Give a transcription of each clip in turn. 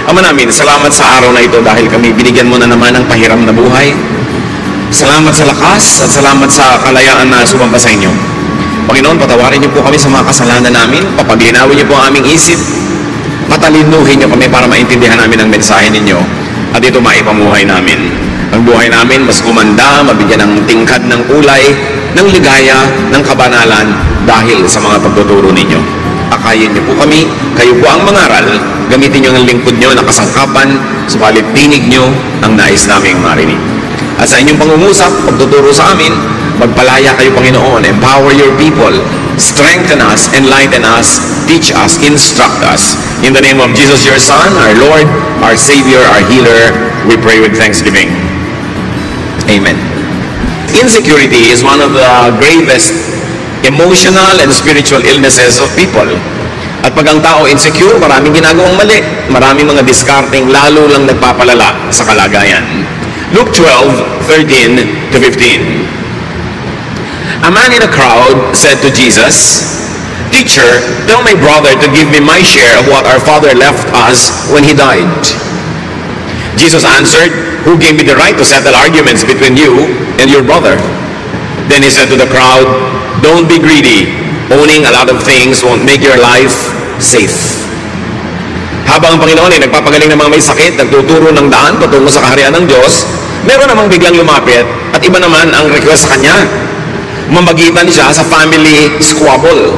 Ama namin, salamat sa araw na ito dahil kami binigyan mo na naman ng pahiram na buhay. Salamat sa lakas at salamat sa kalayaan na sumamba sa inyo. Panginoon, patawarin niyo po kami sa mga kasalanan namin, papaglinawin niyo po ang aming isip, patalinuhin niyo kami para maintindihan namin ang mensahe ninyo at ito maipamuhay namin. Ang buhay namin mas gumanda, mabigyan ng tingkad ng kulay, ng ligaya, ng kabanalan dahil sa mga pagtuturo ninyo. Akayin niyo po kami, kayo po ang mangaral, gamitin niyo ang lingkod niyo na kasangkapan, subalit tinig niyo ang nais naming marinig. At sa inyong pangungusap, pagtuturo sa amin, magpalaya kayo, Panginoon, empower your people, strengthen us, enlighten us, teach us, instruct us. In the name of Jesus, your Son, our Lord, our Savior, our Healer, we pray with thanksgiving. Amen. Insecurity is one of the gravest emotional and spiritual illnesses of people. At pag ang tao insecure, maraming ginagawang mali, maraming mga discarding lalo lang nagpapalala sa kalagayan. Luke 12:13 to 15. A man in a crowd said to Jesus, "Teacher, tell my brother to give me my share of what our father left us when he died." Jesus answered, "Who gave me the right to settle arguments between you and your brother?" Then he said to the crowd, "Don't be greedy. Owning a lot of things won't make your life safe." Habang ang Panginoon ay nagpapagaling ng mga may sakit, nagtuturo ng daan patungo sa kaharian ng Diyos, meron namang biglang lumapit at iba naman ang request sa kanya. Mamagitan siya sa family squabble.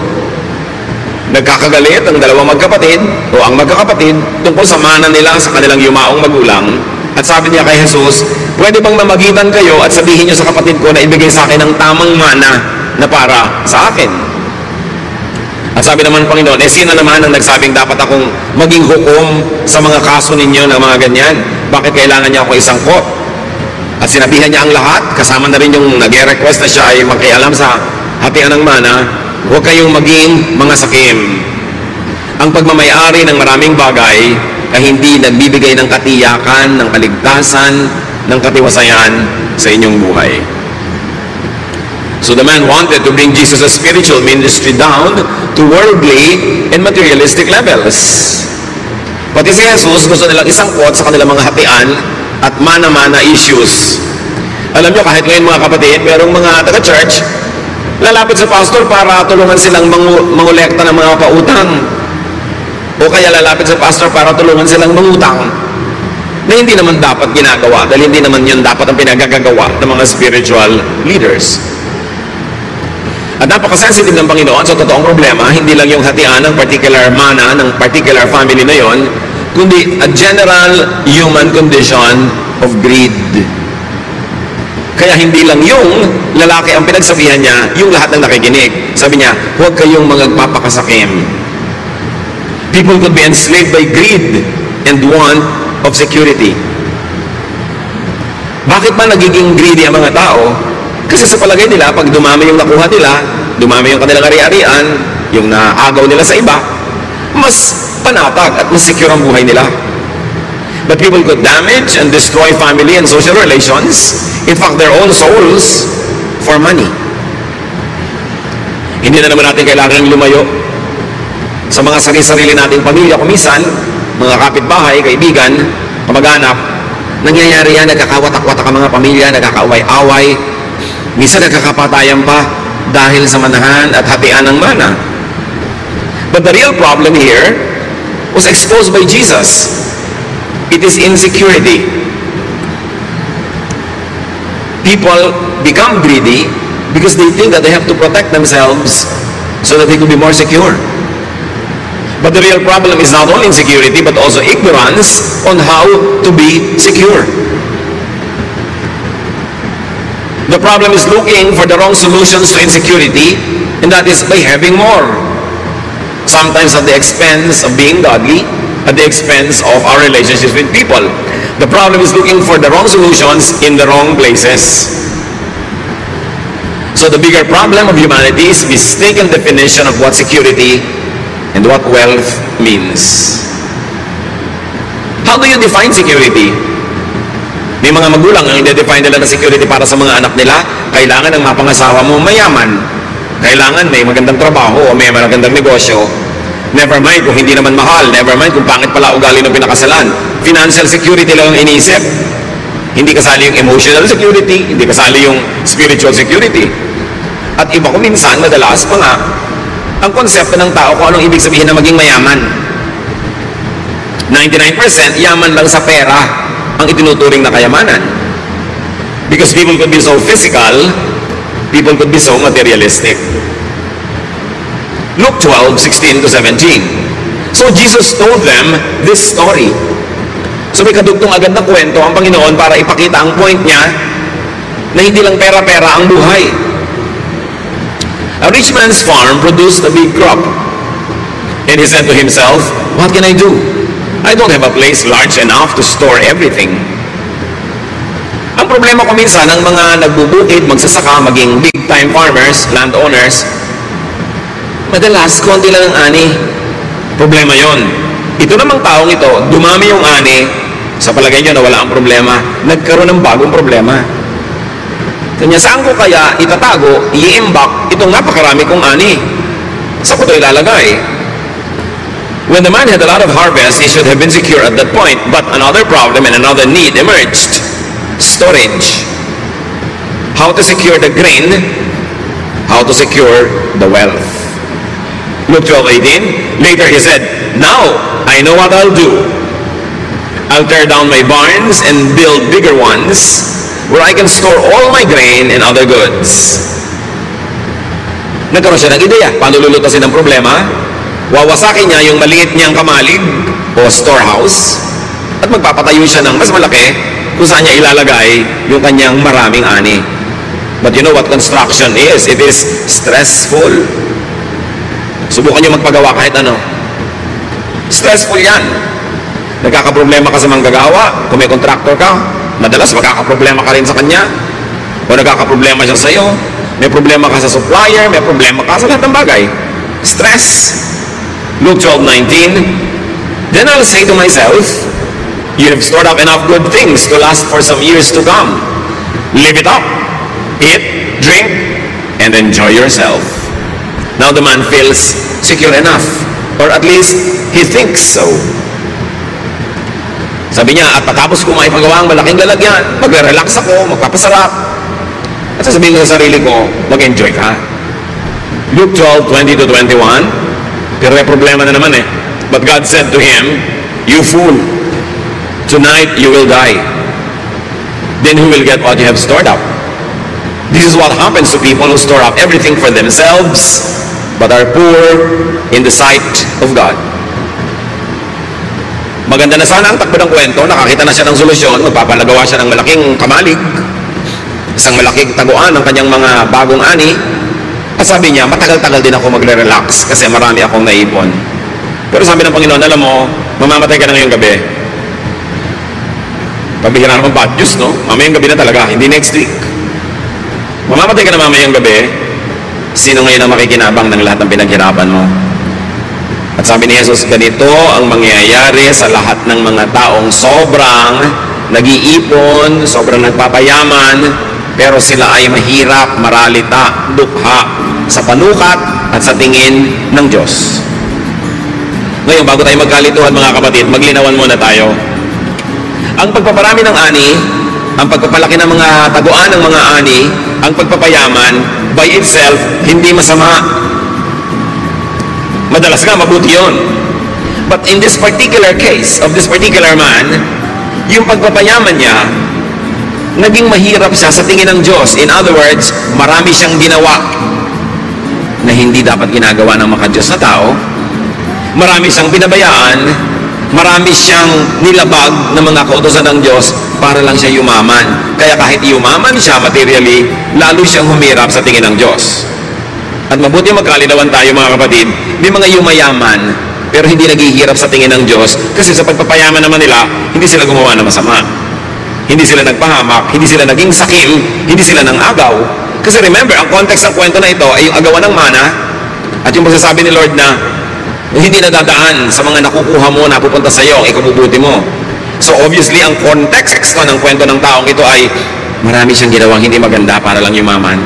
Nagkakagalit ang dalawang magkapatid o ang magkakapatid tungkol sa mana nila sa kanilang yumaong magulang. At sabi niya kay Jesus, "Pwede bang mamagitan kayo at sabihin niyo sa kapatid ko na ibigay sa akin ang tamang mana na para sa akin?" At sabi naman ng Panginoon, sino naman ang nagsabing dapat akong maging hukom sa mga kaso ninyo ng mga ganyan? Bakit kailangan niya ako isangkot? At sinabihan niya ang lahat, kasama na rin yung nag-request na siya ay makialam sa hatian ng mana, huwag kayong maging mga sakim. Ang pagmamayari ng maraming bagay ay hindi nagbibigay ng katiyakan, ng kaligtasan, ng katiwasayan sa inyong buhay. So the man wanted to bring Jesus' spiritual ministry down to worldly and materialistic levels. Pati si Jesus gusto nilang isangkot sa kanilang mga hatian at mana-mana issues. Alam nyo, kahit ngayon mga kapatid, merong mga taga-church, lalapit sa pastor para tulungan silang mangolekta ng mga pautang. O kaya lalapit sa pastor para tulungan silang mangutang na hindi naman dapat ginagawa dahil hindi naman yun dapat ang pinagagagawa ng mga spiritual leaders. At napaka-sensitive ng Panginoon sa totoong problema, hindi lang yung hatian ng particular mana, ng particular family na yon, kundi a general human condition of greed. Kaya hindi lang yung lalaki ang pinagsabihan niya, yung lahat ng nakikinig. Sabi niya, huwag kayong magpapakasakim. People could be enslaved by greed and want of security. Bakit ba nagiging greedy ang mga tao? Kasi sa palagay nila, pag dumami yung nakuha nila, dumami yung kanilang ari-arian, yung naagaw nila sa iba, mas panatag at mas secure ang buhay nila. But people could damage and destroy family and social relations, in fact, their own souls, for money. Hindi na naman natin kailangan lumayo sa mga sarili-sarili nating pamilya, kumisan, mga kapitbahay, kaibigan, kamag-anak. Nangyayari yan, nagkakawatak-watak ang mga pamilya, nagkakaaway-away, minsan nagkakapatayan pa dahil sa manahan at hatian ng mana. But the real problem here was exposed by Jesus. It is insecurity. People become greedy because they think that they have to protect themselves so that they could be more secure. But the real problem is not only insecurity but also ignorance on how to be secure. The problem is looking for the wrong solutions to insecurity, and that is by having more. Sometimes at the expense of being godly, at the expense of our relationships with people. The problem is looking for the wrong solutions in the wrong places. So the bigger problem of humanity is mistaken definition of what security and what wealth means. How do you define security? May mga magulang ang i-define nila na security para sa mga anak nila, kailangan ang mapangasawa mo mayaman. Kailangan may magandang trabaho o may magandang negosyo Never mind kung hindi naman mahal. Never mind kung pangit pala ugali ng pinakasalan. Financial security lang ang iniisip. Hindi kasali yung emotional security, hindi kasali yung spiritual security. At iba ko minsan, madalas pa nga, ang konsepto ng tao kung anong ibig sabihin na maging mayaman. 99% yaman lang sa pera ang itinuturing na kayamanan. Because people could be so physical, people could be so materialistic. Luke 12:16 to 17. So Jesus told them this story. So may kadugtong agad na kwento ang Panginoon para ipakita ang point niya na hindi lang pera-pera ang buhay. A rich man's farm produced a big crop. And he said to himself, "What can I do? I don't have a place large enough to store everything." Ang problema ko minsan ng mga nagbubukid, magsasaka, maging big-time farmers, landowners, madalas, konti lang ang ani. Problema yon. Ito namang taong ito, dumami yung ani, sa palagay nyo na wala ang problema, nagkaroon ng bagong problema. Kanya, saan ko kaya itatago, i-imbak, itong napakarami kong ani? Saan ko ito ilalagay? When the man had a lot of harvest, he should have been secure at that point, but another problem and another need emerged. Storage. How to secure the grain, how to secure the wealth. Luke 12:18. Later he said, "Now I know what I'll do. I'll tear down my barns and build bigger ones where I can store all my grain and other goods." Nagkaroon siya ng ideya. Paano lulutasin ang problema? Wawasakin niya yung maliit niyang kamalig o storehouse at magpapatayo siya ng mas malaki kung saan niya ilalagay yung kanyang maraming ani. But you know what construction is? It is stressful. Subukan niyo magpagawa kahit ano. Stressful yan. Nagkakaproblema ka sa manggagawa. Kung may contractor ka, madalas magkakaproblema ka rin sa kanya. O nagkakaproblema siya sa iyo. May problema ka sa supplier, may problema ka sa lahat ng bagay. Stress. Luke 12:19. Then I'll say to myself, "You have stored up enough good things to last for some years to come. Live it up. Eat, drink, and enjoy yourself." Now the man feels secure enough, or at least he thinks so. Sabi niya, at patapos ko maipagawa ang malaking lalagyan, magre-relax ako, magpapasarap. At sasabihin ko sa sarili ko, mag-enjoy ka. Luke 12:20 to 21. Pero may problema na naman eh. But God said to him, "You fool, tonight you will die. Then who will get what you have stored up?" This is what happens to people who store up everything for themselves, but are poor in the sight of God. Maganda na sana ang takbo ng kwento, nakakita na siya ng solusyon, magpapalagawa siya ng malaking kamalig, isang malaking taguan ng kanyang mga bagong ani, at sabi niya, matagal-tagal din ako magre-relax kasi marami akong naipon. Pero sabi ng Panginoon, alam mo, mamamatay ka na ngayong gabi. Pabihira naman bad news, no? Mamayang gabi na talaga, hindi next week. Mamamatay ka na mamayang gabi, sino ngayon ang makikinabang ng lahat ng pinaghirapan mo? At sabi ni Jesus, ganito ang mangyayari sa lahat ng mga taong sobrang nag-iipon, sobrang nagpapayaman, pero sila ay mahirap, maralita, dukha sa panukat at sa tingin ng Diyos. Ngayon, bago tayo magkalituhan mga kapatid, maglinawan muna tayo. Ang pagpaparami ng ani, ang pagpapalaki ng mga taguan ng mga ani, ang pagpapayaman, by itself, hindi masama. Madalas nga, mabuti yun. But in this particular case, of this particular man, yung pagpapayaman niya, naging mahirap siya sa tingin ng Diyos. In other words, marami siyang ginawa na hindi dapat ginagawa ng makadiyos na tao. Marami siyang pinabayaan, marami siyang nilabag ng mga kautusan ng Diyos para lang siya yumaman. Kaya kahit yumaman siya materially, lalo siyang humirap sa tingin ng Diyos. At mabuti magkalinawan tayo mga kapatid, may mga yumayaman, pero hindi naghihirap sa tingin ng Diyos kasi sa pagpapayaman naman nila, hindi sila gumawa ng masama. Hindi sila nagpahamak, hindi sila naging sakim, hindi sila nang agaw. Kasi remember, ang context ng kwento na ito ay yung agawan ng mana at yung pagsasabi ni Lord na hindi nadadaan sa mga nakukuha mo, napupunta sa iyo, ang ikabubuti mo. So obviously, ang context ng kwento ng taong ito ay marami siyang ginawang hindi maganda para lang yumaman.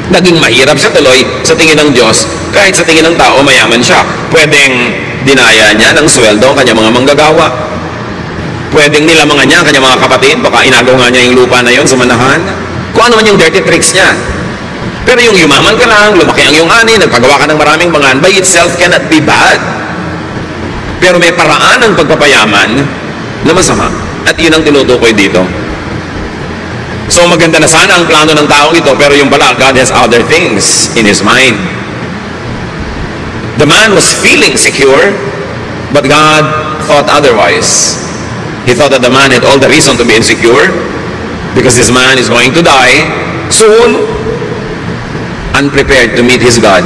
Naging mahirap siya tuloy sa tingin ng Diyos, kahit sa tingin ng tao mayaman siya. Pwedeng dinaya niya ng sweldo ang kanyang mga manggagawa. Pwedeng nilamangan niya ang kanyang mga kapatid, baka inagaw nga niya yung lupa na yon sa manahan. Kung ano man yung dirty tricks niya. Pero yung yumaman ka lang, lumaki ang iyong ani, nagpagawa ka ng maraming bangan, by itself cannot be bad. Pero may paraan ng pagpapayaman na masama. At yun ang tinutukoy dito. So maganda na sana ang plano ng taong ito, pero yung pala, God has other things in His mind. The man was feeling secure, but God thought otherwise. He thought that the man had all the reason to be insecure, because this man is going to die soon, unprepared to meet his God.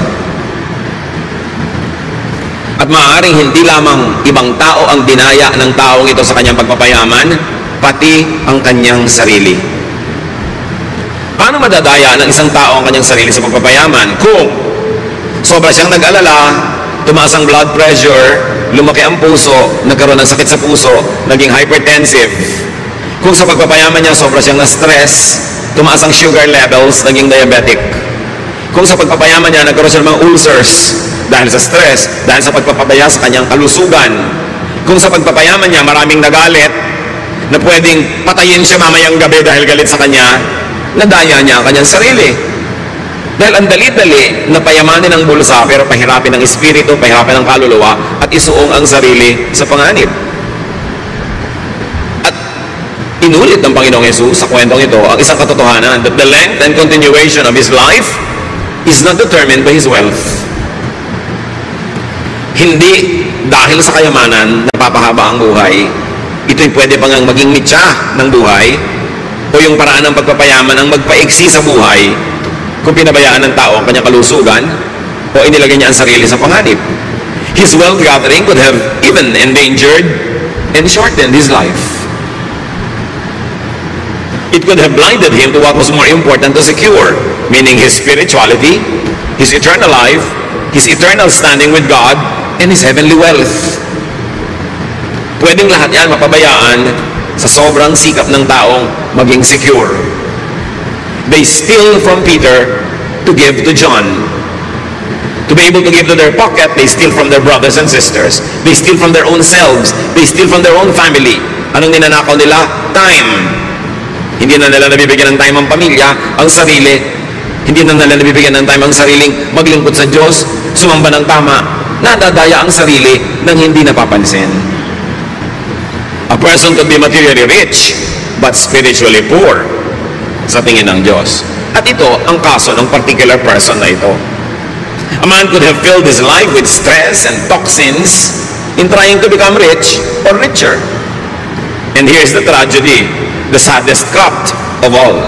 At maaaring hindi lamang ibang tao ang dinaya ng taong ito sa kanyang pagpapayaman, pati ang kanyang sarili. Paano madadaya ng isang tao ang kanyang sarili sa pagpapayaman? Kung sobra siyang nag-alala, tumaas ang blood pressure, lumaki ang puso, nagkaroon ng sakit sa puso, naging hypertensive. Kung sa pagpapayaman niya, sobra siyang na-stress, tumaas ang sugar levels, naging diabetic. Kung sa pagpapayaman niya, nagkaroon siya ng mga ulcers dahil sa stress, dahil sa pagpapabaya sa kanyang kalusugan. Kung sa pagpapayaman niya, maraming nagalit na pwedeng patayin siya mamayang gabi dahil galit sa kanya, nadaya niya ang kanyang sarili. Dahil ang dali-dali na payamanin ang bulsa pero pahirapin ang espiritu, pahirapin ang kaluluwa at isuong ang sarili sa panganib. At inulit ng Panginoong Yesus sa kwentong ito ang isang katotohanan that the length and continuation of His life is not determined by His wealth. Hindi dahil sa kayamanan napapahaba ang buhay, ito'y pwede pang maging mitya ng buhay o yung paraan ng pagpapayaman ang magpaiksi sa buhay kung pinabayaan ng tao ang kanyang kalusugan o inilagay niya ang sarili sa panganib. His wealth gathering could have even endangered and shortened his life. It could have blinded him to what was more important to secure, meaning his spirituality, his eternal life, his eternal standing with God, and his heavenly wealth. Pwedeng lahat yan mapabayaan sa sobrang sikap ng taong maging secure. They steal from Peter to give to John. To be able to give to their pocket, they steal from their brothers and sisters. They steal from their own selves. They steal from their own family. Anong ninanakaw nila? Time. Hindi na nila nabibigyan ng time ang pamilya, ang sarili. Hindi na nila nabibigyan ng time ang sariling maglingkod sa Diyos, sumamba ng tama. Nadadaya ang sarili nang hindi napapansin. A person could be materially rich, but spiritually poor sa tingin ng Diyos. At ito ang kaso ng particular person na ito. A man could have filled his life with stress and toxins in trying to become rich or richer. And here's the tragedy, the saddest cut of all.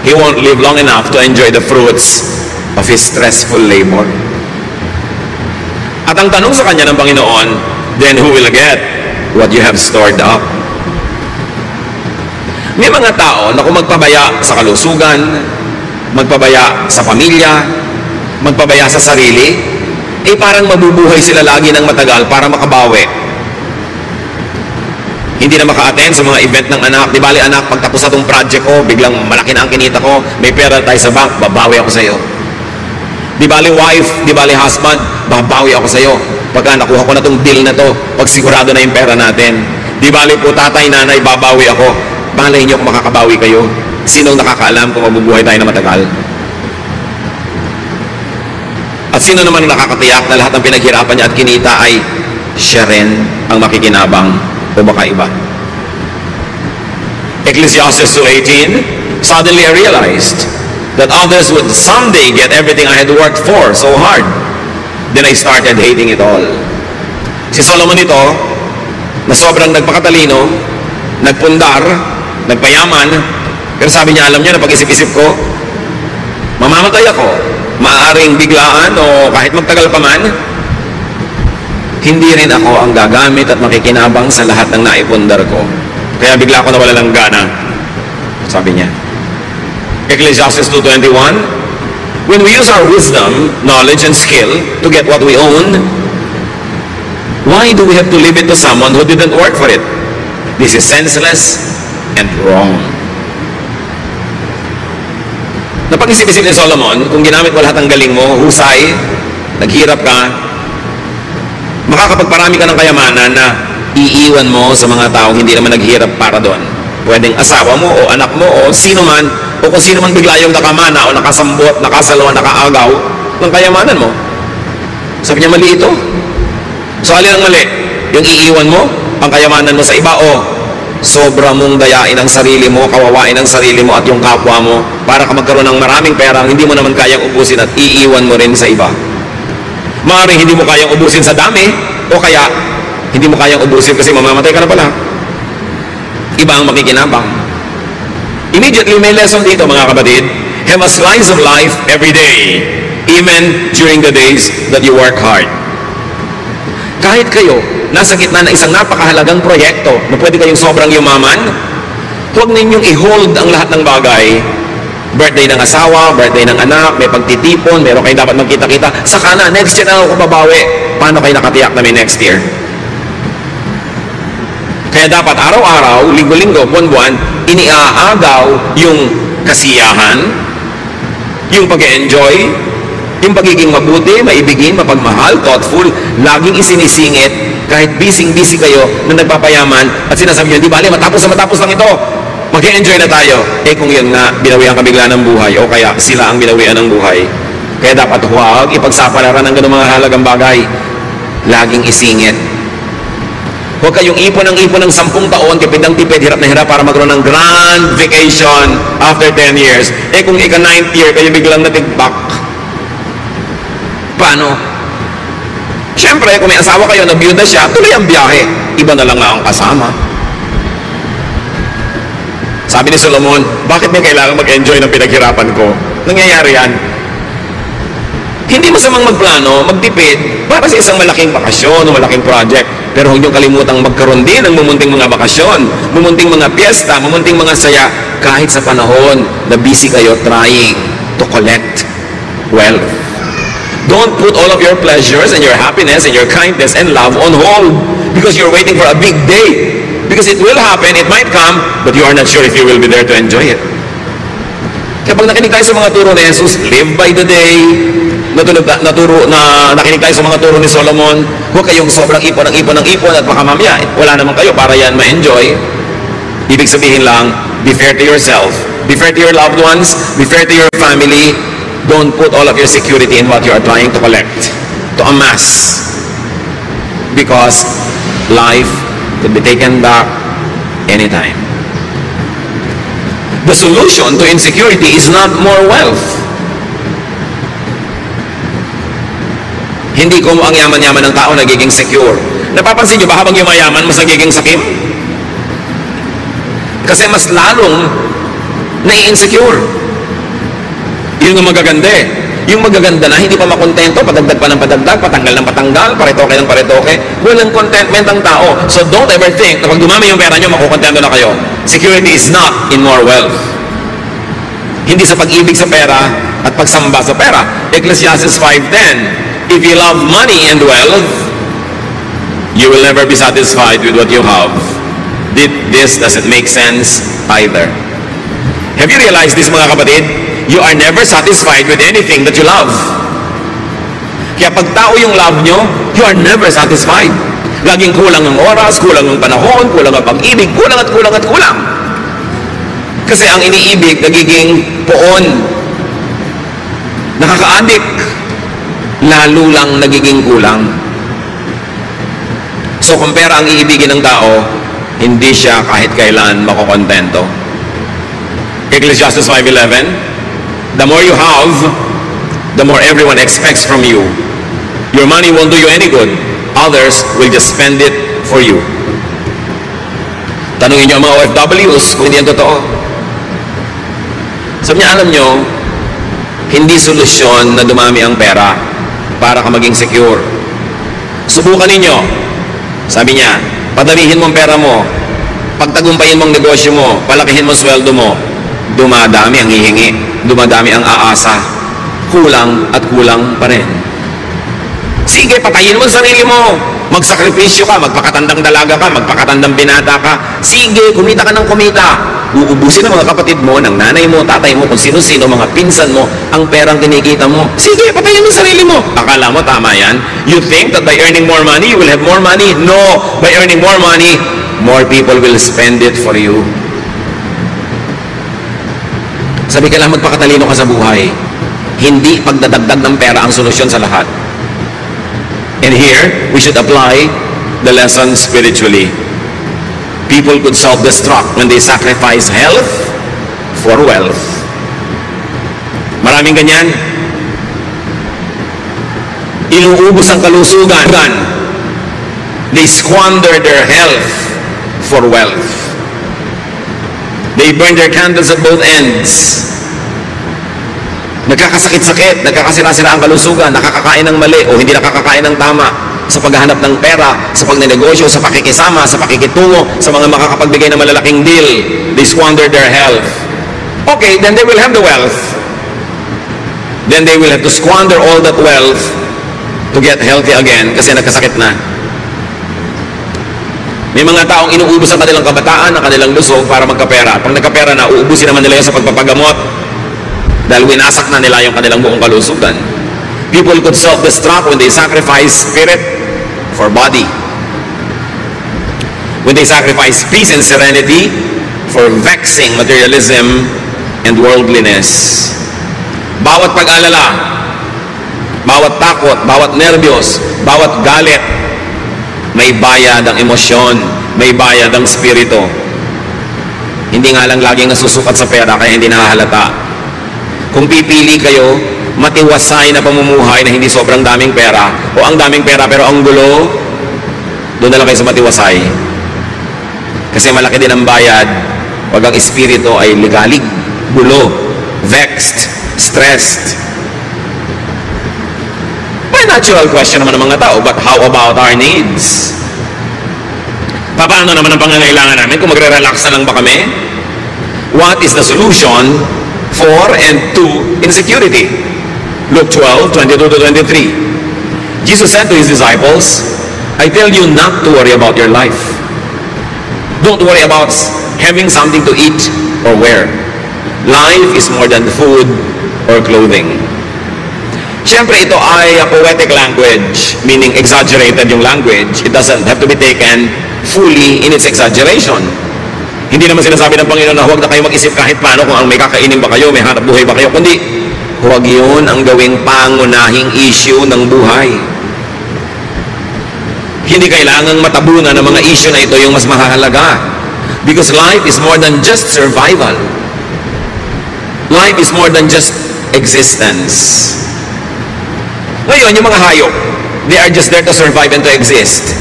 He won't live long enough to enjoy the fruits of his stressful labor. At ang tanong sa kanya ng Panginoon, then who will get what you have stored up? May mga tao na kung magpabaya sa kalusugan, magpabaya sa pamilya, magpabaya sa sarili, parang mabubuhay sila lagi ng matagal para makabawi. Hindi na maka-attend sa mga event ng anak. Di bali anak, pagtapos na itong project ko, biglang malaki na ang kinita ko, may pera tayo sa bank, babawi ako sa iyo. Di bali wife, di bali husband, babawi ako sa iyo. Pagka nakuha ko na itong deal na to, pag sigurado na yung pera natin. Di bali po tatay, nanay, babawi ako. Malay niyo kung makakabawi kayo. Sinong nakakaalam kung mabubuhay tayo na matagal? At sino naman ang nakakatiyak na lahat ng pinaghirapan niya at kinita ay siya rin ang makikinabang o baka iba? Ecclesiastes 2:18, suddenly I realized that others would someday get everything I had worked for so hard. Then I started hating it all. Si Solomon ito, na sobrang nagpakatalino, nagpundar, nagpayaman, pero sabi niya, alam niya na pag-isip-isip ko, mamamatay ako, maaaring biglaan o kahit magtagal pa man, hindi rin ako ang gagamit at makikinabang sa lahat ng naipundar ko. Kaya bigla ako nawala ng gana, sabi niya. Ecclesiastes 2:21, when we use our wisdom, knowledge, and skill to get what we own, why do we have to leave it to someone who didn't work for it? This is senseless and wrong. Napag-isip-isip ni Solomon, kung ginamit mo lahat ng galing mo, husay, naghirap ka, makakapagparami ka ng kayamanan na iiwan mo sa mga taong hindi naman naghirap para doon. Pwedeng asawa mo o anak mo o sino man, o kung sino man bigla yung nakamana o nakasambot, nakasalaw, nakaagaw ng kayamanan mo. Sabi niya, mali ito. So, alin ang mali? Yung iiwan mo, ang kayamanan mo sa iba o sobra mong dayain ang sarili mo, kawawain ang sarili mo at yung kapwa mo para ka magkaroon ng maraming pera hindi mo naman kayang ubusin at iiwan mo rin sa iba. Maaaring hindi mo kayang ubusin sa dami o kaya hindi mo kayang ubusin kasi mamamatay ka na pala. Iba ang makikinabang. Immediately may lesson dito mga kapatid. Have a slice of life every day, even during the days that you work hard. Kahit kayo nasa gitna ng isang napakahalagang proyekto na pwede kayong sobrang yumaman, huwag ninyong i-hold ang lahat ng bagay. Birthday ng asawa, birthday ng anak, may pagtitipon, meron kayo dapat magkita-kita. Saka na, next year na ako babawi. Paano kayo nakatiyak na may next year? Kaya dapat araw-araw, linggo-linggo, buwan-buwan, iniaagaw yung kasiyahan, yung pag-enjoy, yung pagiging mabuti, maibigin, mapagmahal, thoughtful, laging isinisingit, kahit busy-busy kayo na nagpapayaman at sinasabi nyo, di bali, matapos lang ito, mag-enjoy na tayo. Eh kung yun nga, binawian ka bigla ng buhay o kaya sila ang binawian ng buhay. Kaya dapat huwag ipagsapalaran ng ganung mga halagang bagay. Laging isingit. Huwag kayong ipon ng 10 taon, tipid ng tipid, hirap na hirap para magkaroon ng grand vacation after 10 years. Eh kung ika-9th year, kayo biglang natigpak. Paano? Siyempre, kung may asawa kayo, nabiyuda siya, tuloy ang biyahe. Iba na lang nga ang kasama. Sabi ni Solomon, bakit may kailangan mag-enjoy ng pinaghirapan ko? Nangyayari yan. Hindi masamang magplano, magtipid, para sa isang malaking bakasyon o malaking project. Pero huwag niyong kalimutang magkaroon din ng mumunting mga bakasyon, mumunting mga piyesta, mumunting mga saya, kahit sa panahon na busy kayo trying to collect wealth. Don't put all of your pleasures and your happiness and your kindness and love on hold because you're waiting for a big day. Because it will happen, it might come, but you are not sure if you will be there to enjoy it. Kaya pag nakinig tayo sa mga turo ni Jesus, live by the day, nakinig tayo sa mga turo ni Solomon, huwag kayong sobrang ipon at baka mamaya, wala naman kayo para yan ma-enjoy. Ibig sabihin lang, be fair to yourself, be fair to your loved ones, be fair to your family. Don't put all of your security in what you are trying to collect, to amass. Because life could be taken back anytime. The solution to insecurity is not more wealth. Hindi kung ang yaman-yaman ng tao nagiging secure. Napapansin nyo ba habang yumayaman, mas nagiging sakim? Kasi mas lalong nai-insecure. Yun ang magaganda eh. Yung magaganda na, hindi pa makontento, padagdag pa ng padagdag, patanggal ng patanggal, paretoke ng paretoke. Walang contentment ang tao. So don't ever think na pag dumami yung pera nyo, makukontento na kayo. Security is not in more wealth. Hindi sa pag-ibig sa pera at pagsamba sa pera. Ecclesiastes 5:10, if you love money and wealth, you will never be satisfied with what you have. This doesn't make sense either. Have you realized this, mga kapatid? You are never satisfied with anything that you love. Kaya pag tao yung love nyo, you are never satisfied. Laging kulang ang oras, kulang ang panahon, kulang ang pag-ibig, kulang at kulang at kulang. Kasi ang iniibig, nagiging poon. Nakaka-addict. Lalo lang nagiging kulang. So kung pera ang iibigin ng tao, hindi siya kahit kailan makokontento. Ecclesiastes 5:11, the more you have, the more everyone expects from you. Your money won't do you any good. Others will just spend it for you. Tanungin niyo ang mga OFWs kung hindi yan totoo. Sabi niya, alam niyo, hindi solusyon na dumami ang pera para ka maging secure. Subukan ninyo. Sabi niya, padamihin mo ang pera mo, pagtagumpayin mong negosyo mo, palakihin mo sweldo mo, dumadami ang hihingi, dumadami ang aasa, kulang at kulang pa rin. Sige, patayin mo ang sarili mo, magsakripisyo ka, magpakatandang dalaga ka, magpakatandang binata ka, sige, kumita ka ng kumita, uubusin ng mga kapatid mo, ng nanay mo, tatay mo, kung sino-sino, mga pinsan mo, ang perang kinikita mo. Sige, patayin mo yung sarili mo. Akala mo tama yan? You think that by earning more money, you will have more money? No! By earning more money, more people will spend it for you. Sabi ka lang, magpakatalino ka sa buhay. Hindi pagdadagdag ng pera ang solusyon sa lahat. And here, we should apply the lesson spiritually. People could self-destruct when they sacrifice health for wealth. Maraming ganyan. Inuubos ang kalusugan. They squander their health for wealth. They burn their candles at both ends. Nagkakasakit-sakit, nagkakasira-sira ang kalusugan, nakakakain ng mali o hindi nakakakain ng tama sa paghahanap ng pera, sa pagnenegosyo, sa pakikisama, sa pakikitungo, sa mga makakapagbigay ng malalaking deal. They squander their health. Okay, then they will have the wealth. Then they will have to squander all that wealth to get healthy again kasi nagkasakit na. May mga taong inuubos ang kanilang kabataan, ang kanilang lusog para magkapera. Pag nagkapera na, uubusin naman nila yan sa pagpapagamot dahil winasak na nila yung kanilang buong kalusugan. People could self-destruct when they sacrifice spirit for body. When they sacrifice peace and serenity for vexing materialism and worldliness. Bawat pag-alala, bawat takot, bawat nervyos, bawat galit, may bayad ang emosyon, may bayad ang spirito. Hindi nga lang laging nasusukat sa pera kaya hindi nahahalata. Kung pipili kayo, matiwasay na pamumuhay na hindi sobrang daming pera o ang daming pera pero ang gulo, doon na lang kayo sa matiwasay. Kasi malaki din ang bayad pag ang espiritu ay ligalig, gulo, vexed, stressed. May natural question naman ng mga tao, but how about our needs? Paano naman ang pangangailangan namin kung magre-relax na lang ba kami? What is the solution for and to insecurity? Luke 12, 22 to 23. Jesus said to his disciples, I tell you not to worry about your life. Don't worry about having something to eat or wear. Life is more than food or clothing. Siyempre, ito ay a poetic language, meaning exaggerated yung language. It doesn't have to be taken fully in its exaggeration. Hindi naman sinasabi ng Panginoon na huwag na kayo mag-isip kahit paano kung ang may kakainin ba kayo, may hanap buhay ba kayo, kundi huwag yun ang gawing pangunahing issue ng buhay. Hindi kailangang matabunan ng mga issue na ito yung mas mahalaga. Because life is more than just survival. Life is more than just existence. Ngayon, yung mga hayop, they are just there to survive and to exist.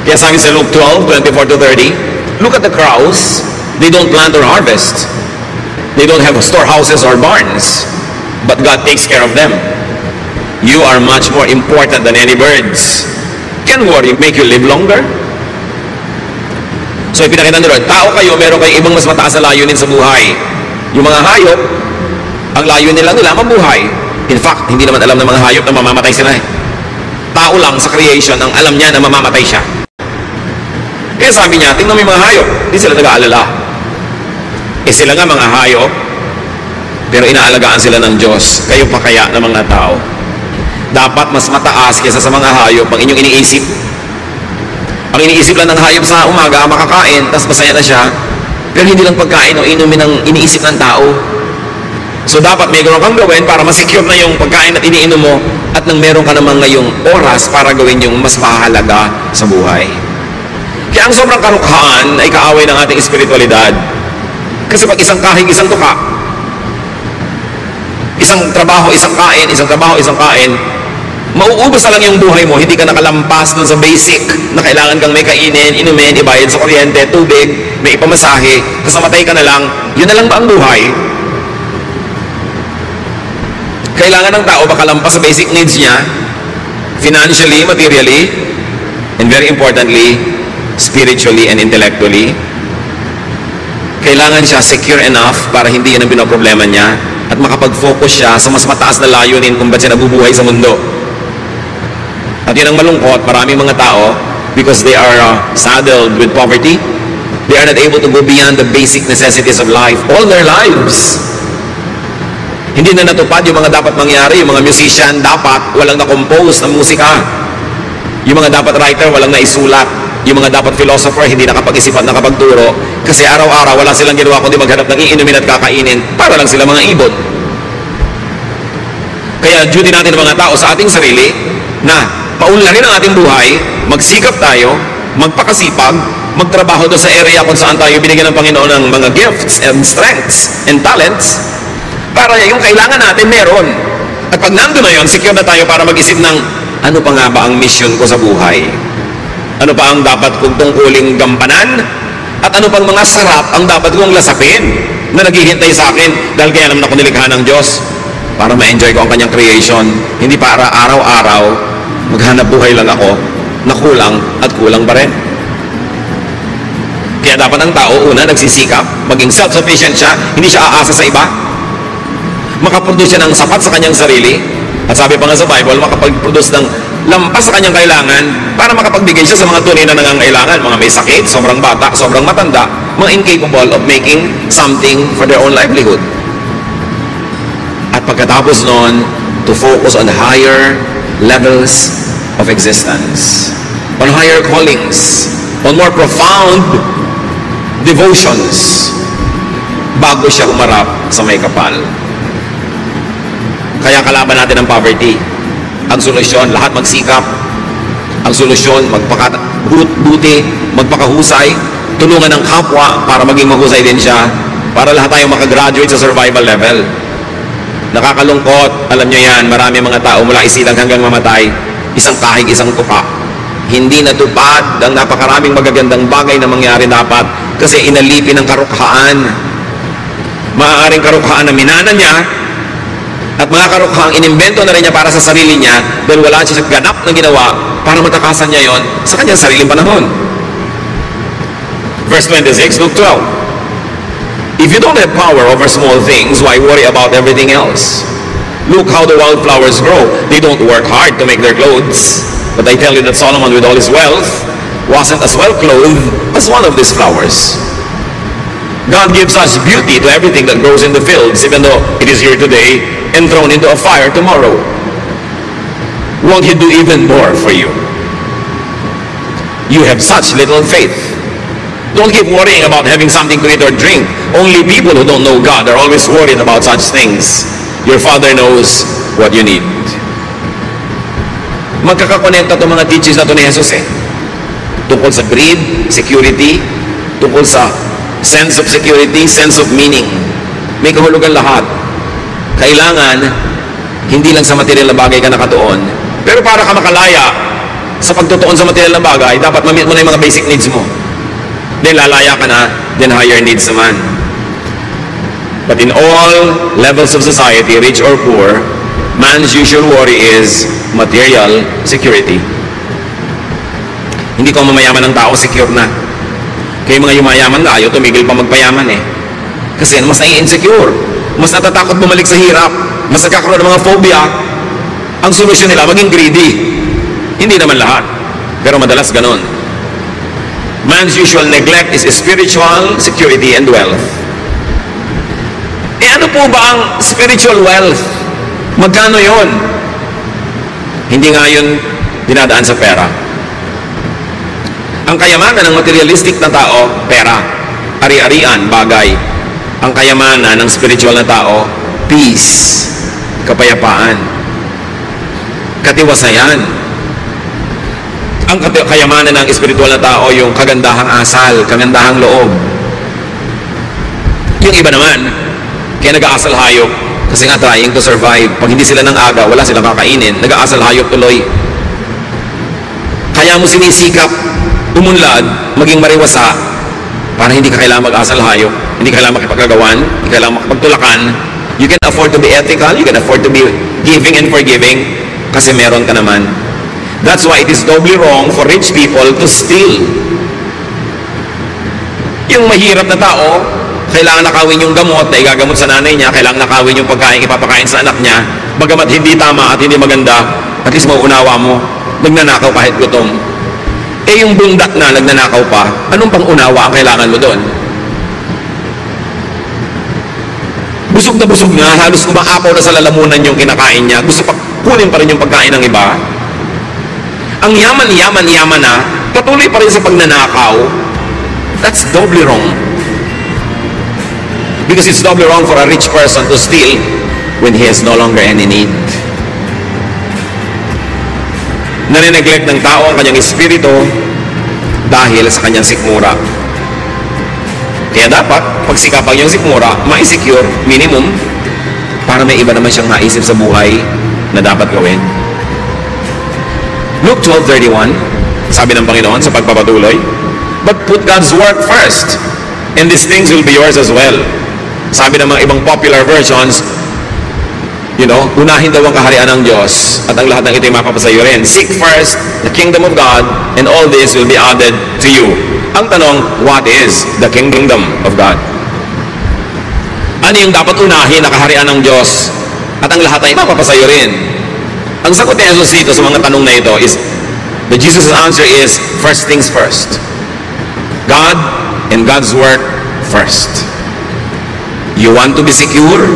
Kaya sabi sa Luke 12, 24 to 30, look at the crows. They don't plant or harvest. They don't have storehouses or barns. But God takes care of them. You are much more important than any birds. Can worry make you live longer? So ipinakita ni Lord, tao kayo, meron kayo ibang mas mataas na layunin sa buhay. Yung mga hayop, ang layunin nila mabuhay. In fact, hindi naman alam ng mga hayop na mamamatay sila eh. Tao lang sa creation ang alam niya na mamamatay siya. Kaya sabi niya, tingnan mo yung mga hayop, hindi sila nag-aalala. Eh sila nga mga hayop, pero inaalagaan sila ng Diyos. Kayo pa kaya ng mga tao? Dapat mas mataas kaysa sa mga hayop ang inyong iniisip. Ang iniisip lang ng hayop sa umaga, makakain, tapos masaya na siya, pero hindi lang pagkain o inumin ang iniisip ng tao. So dapat may gano'n kang gawin para masecure na yung pagkain at iniinom mo at nang meron ka naman ngayong oras para gawin yung mas mahalaga sa buhay. Kaya ang sobrang karukhaan ay kaaway ng ating espiritualidad. Kasi pag isang kahig, isang tuka, isang trabaho, isang kain, isang trabaho, isang kain, mauubos na lang yung buhay mo, hindi ka nakalampas dun sa basic na kailangan kang may kainin, inumin, ibayad sa kuryente, tubig, may ipamasahe, tapos namatay ka na lang, yun na lang ba ang buhay? Kailangan ng tao makalampas sa basic needs niya, financially, materially, and very importantly, spiritually and intellectually. Kailangan siya secure enough para hindi yan ang binoproblema niya at makapag-focus siya sa mas mataas na layunin kung ba't siya nabubuhay sa mundo. At yun ang malungkot, maraming mga tao, because they are saddled with poverty, They are not able to go beyond the basic necessities of life all their lives. Hindi na natupad yung mga dapat mangyari. Yung mga musician, dapat walang na-compose ng musika. Yung mga dapat writer, walang naisulat. Yung mga dapat philosopher, hindi nakapag-isip at nakapagturo. Kasi araw-araw, wala silang ginawa kundi maghanap ng iinumin at kakainin para lang sila mga ibon. Kaya duty natin ng mga tao sa ating sarili na paunlarin ang ating buhay, magsikap tayo, magpakasipag, magtrabaho doon sa area kung saan tayo binigyan ng Panginoon ng mga gifts and strengths and talents para yung kailangan natin meron. At pag nandun na yun, secure na tayo para mag-isip ng ano pa nga ba ang mission ko sa buhay? Ano pa ang dapat kong tungkuling gampanan? At ano pang mga sarap ang dapat kong lasapin na naghihintay sa akin dahil kaya naman ako nilikha ng Diyos para ma-enjoy ko ang kanyang creation. Hindi para araw-araw maghanap buhay lang ako na kulang at kulang pa rin. Kaya dapat ang tao, una, nagsisikap, maging self-sufficient siya, hindi siya aasa sa iba. Makaproduce siya ng sapat sa kanyang sarili. At sabi pa nga sa Bible, makapag-produce ng lampas sa kanyang kailangan para makapagbigay siya sa mga tunay na nangangailangan. Mga may sakit, sobrang bata, sobrang matanda, mga incapable of making something for their own livelihood. At pagkatapos noon, to focus on higher levels of existence, on higher callings, on more profound devotions, bago siya umarap sa may kapal. Kaya kalaban natin ang poverty. Ang solusyon, lahat magsikap. Ang solusyon, magpakabuti, magpakahusay, tulungan ng kapwa para maging mahusay din siya, para lahat tayo makagraduate sa survival level. Nakakalungkot, alam nyo yan, marami mga tao mula isilang hanggang mamatay, isang kahig, isang tuka. Hindi natupad ang napakaraming magagandang bagay na mangyari dapat kasi inalipin ng karukhaan. Maaaring karukhaan na minana niya at mga karukhang inimbento na rin niya para sa sarili niya dahil wala siya ganap na ginawa para matakasan niya yon sa kanyang sariling panahon. Verse 26, Luke 12. If you don't have power over small things, why worry about everything else? Look how the wildflowers grow. They don't work hard to make their clothes. But I tell you that Solomon with all his wealth wasn't as well clothed as one of these flowers. God gives us beauty to everything that grows in the fields, even though it is here today and thrown into a fire tomorrow. Won't He do even more for you? You have such little faith. Don't keep worrying about having something to eat or drink. Only people who don't know God are always worried about such things. Your Father knows what you need. Magkakakonekta itong mga teachings na ito ni Jesus tungkol sa greed, security, tungkol sa sense of security, sense of meaning. May kahulugan lahat. Kailangan, hindi lang sa material na bagay ka nakatuon, pero para ka makalaya sa pagtutuon sa material na bagay, dapat ma-meet mo na yung mga basic needs mo. Then lalaya ka na, then higher needs naman. But in all levels of society, rich or poor, man's usual worry is material security. Hindi ko mamayaman ng tao, secure na. Kaya mga yumayaman na, ayaw tumigil pa magpayaman Kasi mas nai-insecure. Mas natatakot bumalik sa hirap. Mas nagkakaroon ng mga phobia. Ang solusyon nila, maging greedy. Hindi naman lahat. Pero madalas ganon. Man's usual neglect is spiritual security and wealth. Ano po ba ang spiritual wealth? Magkano yon? Hindi nga yun dinadaan sa pera. Ang kayamanan ng materialistic na tao, pera, ari-arian, bagay. Ang kayamanan ng spiritual na tao, peace, kapayapaan, katiwasayan. Ang kayamanan ng espiritual na tao, yung kagandahang asal, kagandahang loob. Yung iba naman, kaya nag-aasal hayop, kasi nga trying to survive. Pag hindi sila ng aga, wala silang kakainin, nag-aasal hayop tuloy. Kaya mo sinisikap, umunlad, maging mariwasa, para hindi ka kailangan mag-asal hayop, hindi ka kailangan makipagkagawan, hindi ka kailangan makipagtulakan. You can afford to be ethical, you can afford to be giving and forgiving, kasi meron ka naman. That's why it is doubly wrong for rich people to steal. Yung mahirap na tao, kailangan nakawin yung gamot na igagamot sa nanay niya, kailangan nakawin yung pagkain ipapakain sa anak niya, bagamat hindi tama at hindi maganda, at least mauunawa mo, nagnanakaw kahit gutom. Eh yung bundat na nagnanakaw pa, anong pang-unawa ang kailangan mo doon? Busog na, halos umaapaw na sa lalamunan yung kinakain niya, gusto pa kunin pa rin yung pagkain ng iba. Ang yaman na, patuloy pa rin sa pagnanakaw. That's doubly wrong. Because it's doubly wrong for a rich person to steal when he has no longer any need. Nanineglect ng tao ang kanyang espiritu dahil sa kanyang sikmura. Kaya dapat, pagsikapan yung sikmura, ma-secure, minimum, para may iba naman siyang naisip sa buhay na dapat gawin. Luke 12:31, sabi ng Panginoon sa pagpapatuloy, "But put God's work first, and these things will be yours as well." Sabi ng mga ibang popular versions, unahin daw ang kaharian ng Diyos at ang lahat ng ito'y mapapasayo rin. Seek first the kingdom of God, and all this will be added to you. Ang tanong, what is the kingdom of God? Ano yung dapat unahin na kaharian ng Diyos at ang lahat ay mapapasayo rin? Ang sagot ni Jesus dito sa mga tanong na ito is, Jesus' answer is, first things first. God and God's work first. You want to be secure?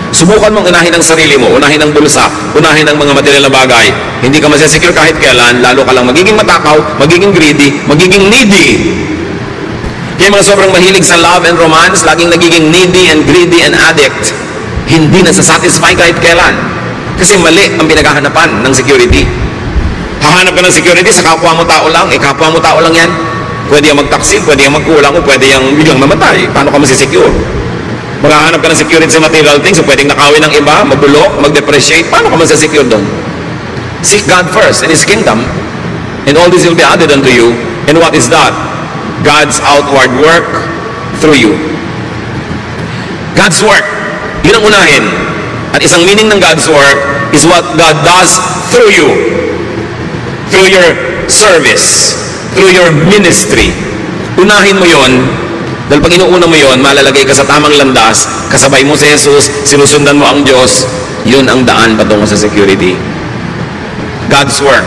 Subukan mong unahin ang sarili mo, unahin ang bulsa, unahin ang mga material na bagay. Hindi ka masasecure kahit kailan, lalo ka lang magiging matakaw, magiging greedy, magiging needy. Kaya mga sobrang mahilig sa love and romance, laging nagiging needy and greedy and addict. Hindi nasasatisfy kahit kailan. Kasi mali ang pinaghahanapan ng security. Hahanap ka ng security sa kapwa mo tao lang, kapwa mo tao lang yan. Pwede yung magtaksil, pwede yung magkulang, o pwede yung biglang mamatay. Paano ka masisecure? Maghahanap ka ng security sa material things, so pwedeng nakawin ng iba, mabulok, mag-depreciate. Paano ka masisecure doon? Seek God first and His kingdom, and all this will be added unto you. And what is that? God's outward work through you. God's work, yun ang unahin. At isang meaning ng God's work is what God does through you. Through your service, through your ministry. Unahin mo yon. Dahil pag inuuna mo yon, malalagay ka sa tamang landas, kasabay mo si Jesus, sinusundan mo ang Diyos, yun ang daan patungo sa security. God's work,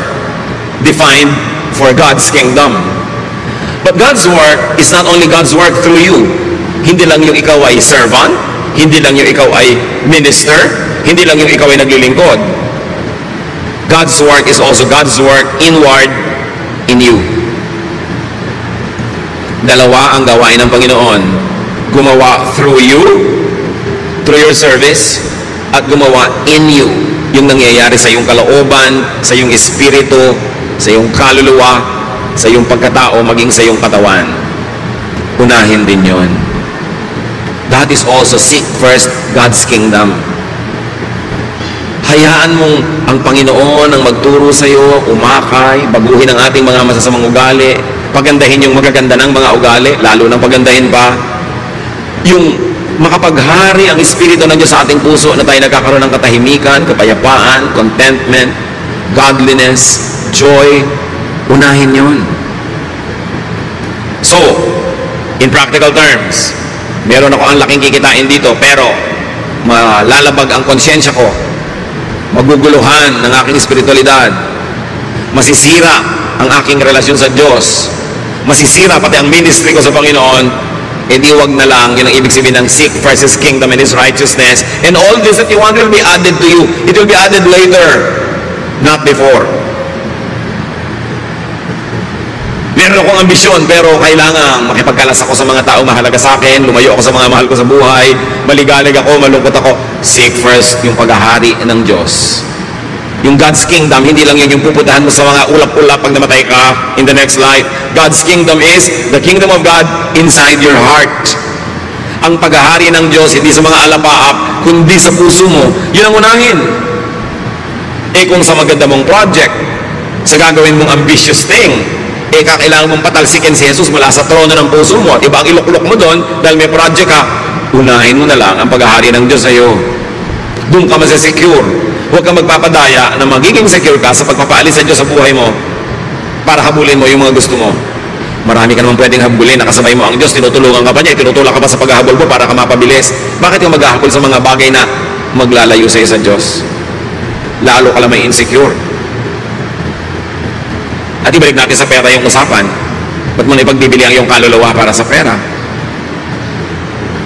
defined for God's kingdom. But God's work is not only God's work through you. Hindi lang yung ikaw ay servant, hindi lang yung ikaw ay minister, hindi lang yung ikaw ay naglilingkod. God's work is also God's work inward in you. Dalawa ang gawain ng Panginoon. Gumawa through you, through your service, at gumawa in you. Yung nangyayari sa iyong kalooban, sa iyong espiritu, sa iyong kaluluwa, sa iyong pagkatao, maging sa iyong katawan. Unahin din yon. That is also seek first God's kingdom. Hayaan mong ang Panginoon ang magturo sa iyo, umakay, baguhin ang ating mga masasamang ugali, pagandahin yung magaganda ng mga ugali, lalo nang pagandahin pa yung makapaghari ang Espiritu ng Diyos sa ating puso na tayo nagkakaroon ng katahimikan, kapayapaan, contentment, godliness, joy. Unahin yun. So, in practical terms, meron ako ang laking kikitain dito, pero malalabag ang konsyensya ko, maguguluhan ng aking espiritualidad, masisira ang aking relasyon sa Diyos, masisira pati ang ministry ko sa Panginoon, edi wag na lang. Yun ang ibig sabihin ng seek first His kingdom and His righteousness, and all this that you want will be added to you. It will be added later, not before. Meron akong ambisyon, pero kailangan makipagkalas ako sa mga tao mahalaga sa akin, lumayo ako sa mga mahal ko sa buhay, maligalig ako, malungkot ako. Seek first yung paghahari ng Diyos. Yung God's kingdom, hindi lang yun yung pupuntahan mo sa mga ulap-ulap pag namatay ka in the next life. God's kingdom is the kingdom of God inside your heart. Ang paghahari ng Diyos, hindi sa mga alapaap, kundi sa puso mo. Yun ang unahin. Kung sa maganda mong project, sa gagawin mong ambitious thing, kakailangan mong patalsikin si Jesus mula sa trono ng puso mo. At iba ang iluklok mo doon dahil may project ka, unahin mo na lang ang paghahari ng Diyos sa iyo. Doon ka masasecure. Huwag kang magpapadaya na magiging secure ka sa pagpapaalis sa Diyos sa buhay mo para habulin mo yung mga gusto mo. Marami ka naman pwedeng habulin, nakasabay mo ang Diyos, tinutulungan ka pa niya, tinutulak ka pa sa paghahabol mo para ka mapabilis. Bakit ka maghahabol sa mga bagay na maglalayo sa iyo sa Diyos? Lalo ka lang may insecure. At ibalik natin sa pera yung usapan. Ba't mo na ipagbibili ang iyong kaluluwa para sa pera?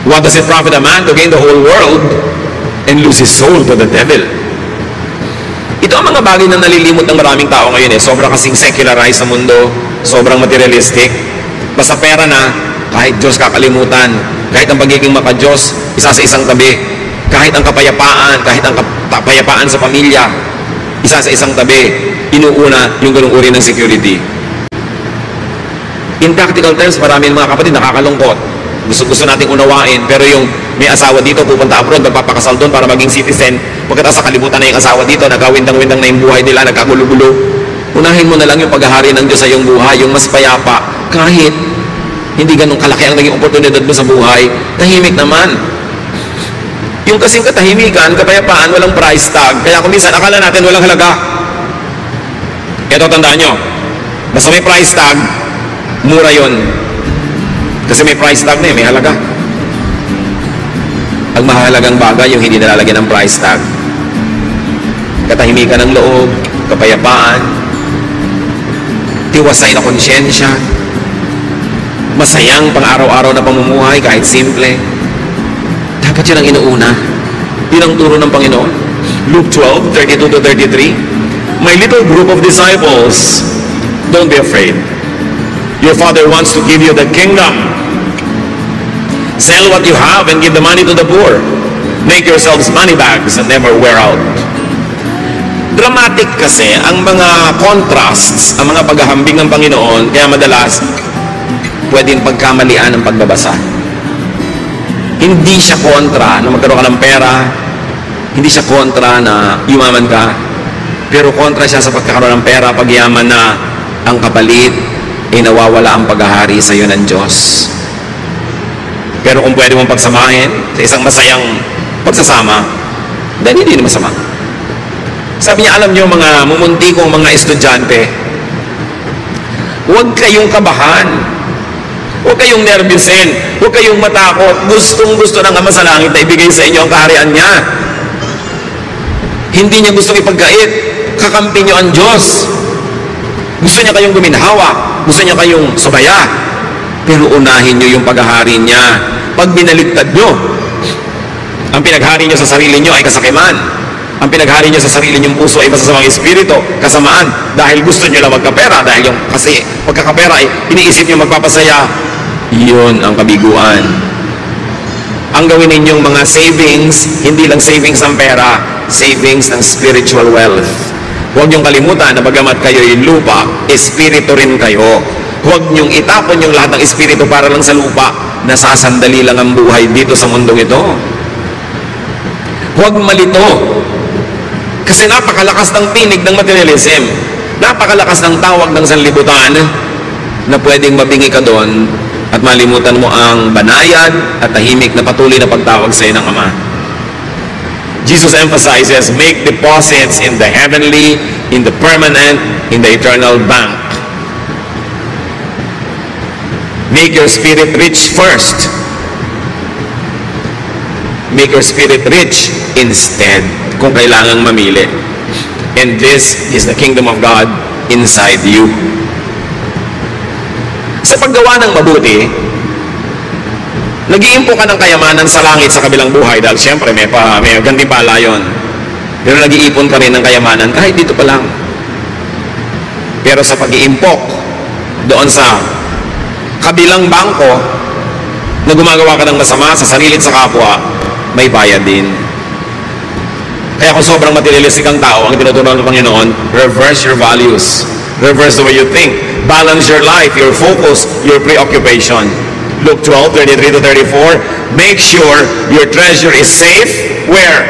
What does it profit a man to gain the whole world and lose his soul to the devil? Ito ang mga bagay na nalilimot ng maraming tao ngayon eh. Sobrang kasing secularized sa mundo, sobrang materialistic. Basta pera na, kahit Diyos kakalimutan, kahit ang pagiging maka-Diyos, isa sa isang tabi, kahit ang kapayapaan sa pamilya, isa sa isang tabi, inuuna yung ganung uri ng security. In practical terms, marami ng mga kapatid nakakalungkot. Gusto nating unawain, pero yung may asawa dito, pupunta abroad, magpapakasal doon para maging citizen, pagkatapos sa kalibutan na yung asawa dito, nagkawindang-windang na yung buhay nila, nagkagulo-gulo. Unahin mo na lang yung paghahari ng Diyos sa iyong buhay, yung mas payapa, kahit hindi ganun kalaki ang naging oportunidad mo sa buhay, tahimik naman. Yung kasing katahimikan, kapayapaan, walang price tag, kaya kung minsan akala natin walang halaga. Ito, tandaan nyo, basta may price tag, mura yon. Kasi may price tag na may halaga. Ang mahalagang bagay yung hindi nalalagyan ng price tag. Katahimikan ng loob, kapayapaan, tiwasay na konsyensya, masayang pang-araw-araw na pamumuhay kahit simple. Dapat yun ang inuuna. Yun ang turo ng Panginoon. Luke 12, 32 to 33. My little group of disciples, don't be afraid. Your Father wants to give you the kingdom. Sell what you have and give the money to the poor. Make yourselves money bags and never wear out. Dramatic kasi ang mga contrasts, ang mga paghahambing ng Panginoon, kaya madalas pwedeng pagkamalian ang pagbabasa. Hindi siya kontra na magkaroon ka ng pera, hindi siya kontra na yumaman ka, pero kontra siya sa pagkakaroon ng pera, pagyaman na ang kapalit ay nawawala ang paghahari sa iyo ng Diyos. Pero kung pwede mong pagsamahin sa isang masayang pagsasama, dahil hindi na masama. Sabi niya, alam niyo mga mumunti kong mga estudyante, huwag kayong kabahan, huwag kayong nervyusin, huwag kayong matakot. Gustong-gusto ng Ama sa langit na ibigay sa inyo ang kaharian niya. Hindi niya gustong ipagkait, kakampi niyo ang Diyos. Gusto niya kayong guminhawa, gusto niya kayong sabaya, pero unahin niyo yung paghahari niya. Pag binaligtad niyo, ang pinaghari niyo sa sarili niyo ay kasakiman. Ang pinaghari niyo sa sarili niyong puso ay masasamang espiritu, kasamaan, dahil gusto niyo lang magkapera, dahil yung kasi pagkakapera ay iniisip niyo magpapasaya. Yun ang kabiguan. Ang gawin ninyong mga savings, hindi lang savings ng pera, savings ng spiritual wealth. Huwag niyong kalimutan na bagamat kayo'y lupa, espiritu rin kayo. Huwag niyong itapon yung lahat ng espiritu para lang sa lupa. Nasasandali lang ang buhay dito sa mundong ito. Huwag malito. Kasi napakalakas ng tinig ng materialism. Napakalakas ng tawag ng sanlibutan na pwedeng mabingi ka doon at malimutan mo ang banayad at tahimik na patuloy na pagtawag sa iyo ng Ama. Jesus emphasizes, make deposits in the heavenly, in the permanent, in the eternal bank. Make your spirit rich first. Make your spirit rich instead, kung kailangang mamili. And this is the kingdom of God inside you. Sa paggawa ng mabuti, nag-iimpo ka ng kayamanan sa langit sa kabilang buhay dahil siyempre may gantimpala yun. Pero nag-iipon ka rin ng kayamanan kahit dito pa lang. Pero sa pag-iimpok doon sa kabilang bangko na gumagawa ka ng masama sa sarili at sa kapwa, may bayad din. Kaya kung sobrang materialistic ang tao, ang tinuturuan ng Panginoon, reverse your values. Reverse the way you think. Balance your life, your focus, your preoccupation. Luke 12, 33 to 34, make sure your treasure is safe. Where?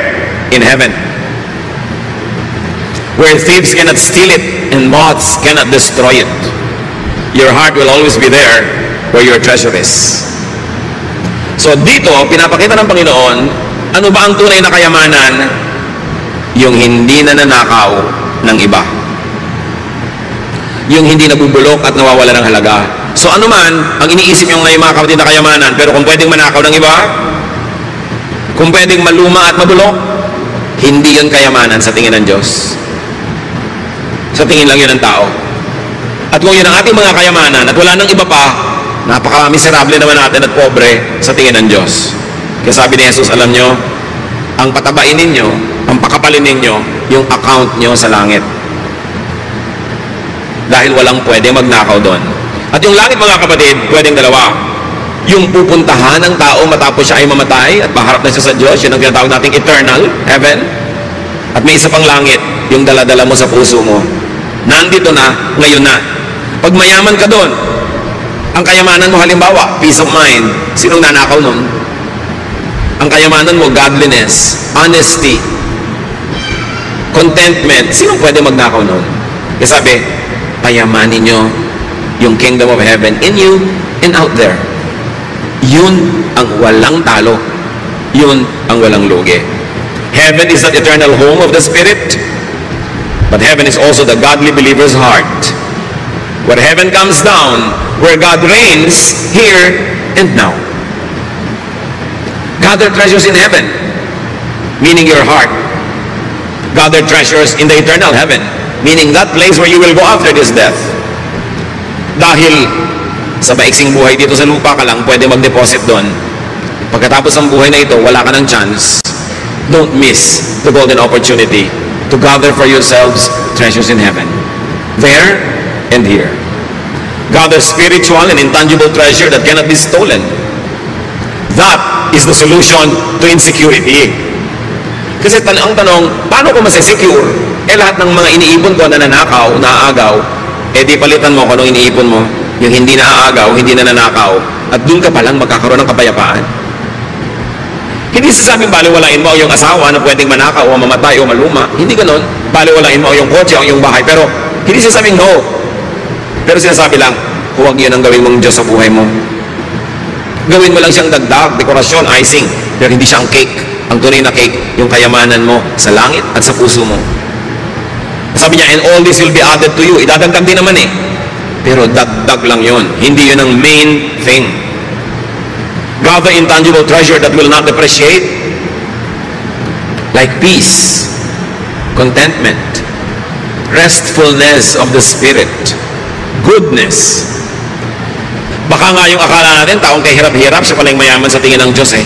In heaven. Where thieves cannot steal it and moths cannot destroy it. Your heart will always be there where your treasure is. So dito, pinapakita ng Panginoon, ano ba ang tunay na kayamanan? Yung hindi nananakaw ng iba. Yung hindi nabubulok at nawawala ng halaga. So ano man, ang iniisip yung ngayon mga kapatid na kayamanan, pero kung pwedeng manakaw ng iba, kung pwedeng maluma at mabulok, hindi yun kayamanan sa tingin ng Diyos. Sa tingin lang yun ng tao. At kung yun ang ating mga kayamanan at wala nang iba pa, napaka-miserable naman natin at pobre sa tingin ng Diyos. Kaya sabi ni Jesus, alam nyo, ang patabain ninyo, ang pakapalin ninyo, yung account nyo sa langit. Dahil walang pwede magnakaw doon. At yung langit, mga kapatid, pwedeng dalawa. Yung pupuntahan ng tao matapos siya ay mamatay at maharap na siya sa Diyos, yun ang tinatawag nating eternal heaven. At may isa pang langit, yung dala-dala mo sa puso mo. Nandito na, ngayon na. Pag mayaman ka doon, ang kayamanan mo halimbawa, peace of mind. Sinong nanakaw nun? Ang kayamanan mo, godliness, honesty, contentment. Sinong pwede magnakaw nun? Kasi sabi, payamanin nyo yung kingdom of heaven in you and out there. Yun ang walang talo. Yun ang walang lugi. Heaven is not eternal home of the spirit, but heaven is also the godly believer's heart. Where heaven comes down, where God reigns here and now. Gather treasures in heaven, meaning your heart. Gather treasures in the eternal heaven, meaning that place where you will go after this death. Dahil sa maiksing buhay dito sa lupa ka lang pwede mag-deposit doon. Pagkatapos ng buhay na ito, wala ka ng chance. Don't miss the golden opportunity to gather for yourselves treasures in heaven. There and here. Gather spiritual and intangible treasure that cannot be stolen. That is the solution to insecurity. Kasi ang tanong, paano ko masesecure? Lahat ng mga iniipon ko na nanakaw, naaagaw, di palitan mo kung anong iniipon mo. Yung hindi naaagaw, hindi na nanakaw, at doon ka palang magkakaroon ng kapayapaan. Hindi sasabing baliwalain mo ang iyong asawa na pwedeng manakaw o mamatay o maluma. Hindi ganon. Baliwalain mo ang iyong kotse o ang iyong bahay. Pero hindi sasabing no. Pero sinasabi lang, huwag yun ang gawin mong Diyos sa buhay mo. Gawin mo lang siyang dagdag, dekorasyon, icing. Pero hindi siyang cake. Ang tunay na cake, yung kayamanan mo sa langit at sa puso mo. Sabi niya, and all this will be added to you. Idadagdag din naman eh. Pero dagdag lang yun. Hindi yun ang main thing. Gather intangible treasure that will not depreciate. Like peace, contentment, restfulness of the spirit, goodness. Baka nga yung akala natin, taong kahirap-hirap, siya pala yung mayaman sa tingin ng Diyos eh.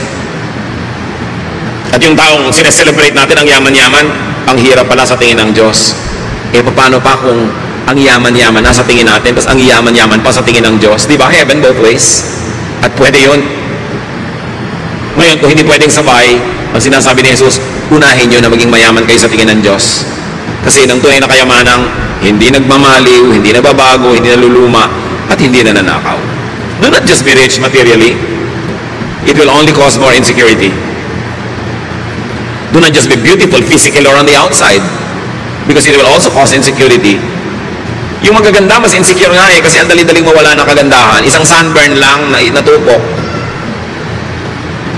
At yung taong sineselebrate natin, ang yaman-yaman, ang hirap pala sa tingin ng Diyos. Paano pa kung ang yaman-yaman nasa tingin natin, tapos ang yaman-yaman pa sa tingin ng Diyos? Di ba? Heaven both ways. At pwede yun. Ngayon, kung hindi pwedeng sabay, ang sinasabi ni Jesus, unahin nyo na maging mayaman kayo sa tingin ng Diyos. Kasi ng tunay na kayamanang, hindi nagmamaliw, hindi nababago, hindi naluluma, at hindi na nanakaw. Do not just be rich materially. It will only cause more insecurity. Do not just be beautiful physically or on the outside, because it will also cause insecurity. Yung magaganda, mas insecure nga eh, kasi ang dali-daling mawala ng kagandahan. Isang sunburn lang na natupok.